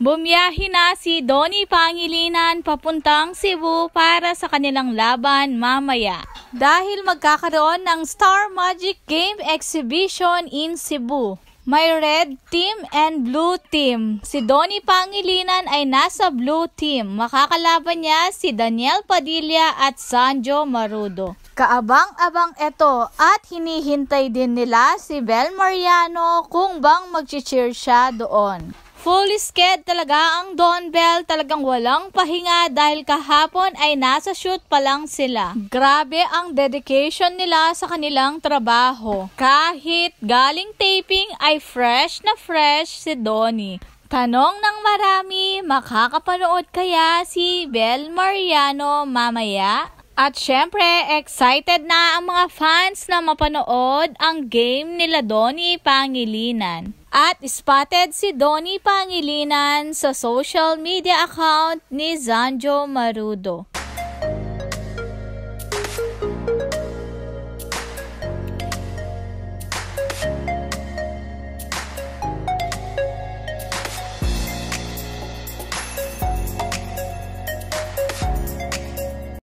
Bumiyahe na si Donnie Pangilinan papuntang Cebu para sa kanilang laban mamaya. Dahil magkakaroon ng Star Magic Game Exhibition in Cebu. May red team and blue team. Si Donnie Pangilinan ay nasa blue team. Makakalaban niya si Daniel Padilla at Sanjo Marudo. Kaabang-abang ito at hinihintay din nila si Bel Mariano kung bang mag-cheer siya doon. Full sked talaga ang Don Bell, talagang walang pahinga dahil kahapon ay nasa shoot pa lang sila. Grabe ang dedication nila sa kanilang trabaho. Kahit galing taping ay fresh na fresh si Donnie. Tanong ng marami, makakapanood kaya si Bel Mariano mamaya? At syempre, excited na ang mga fans na mapanood ang game nila Donnie Pangilinan. At spotted si Donnie Pangilinan sa social media account ni Sanjo Marudo.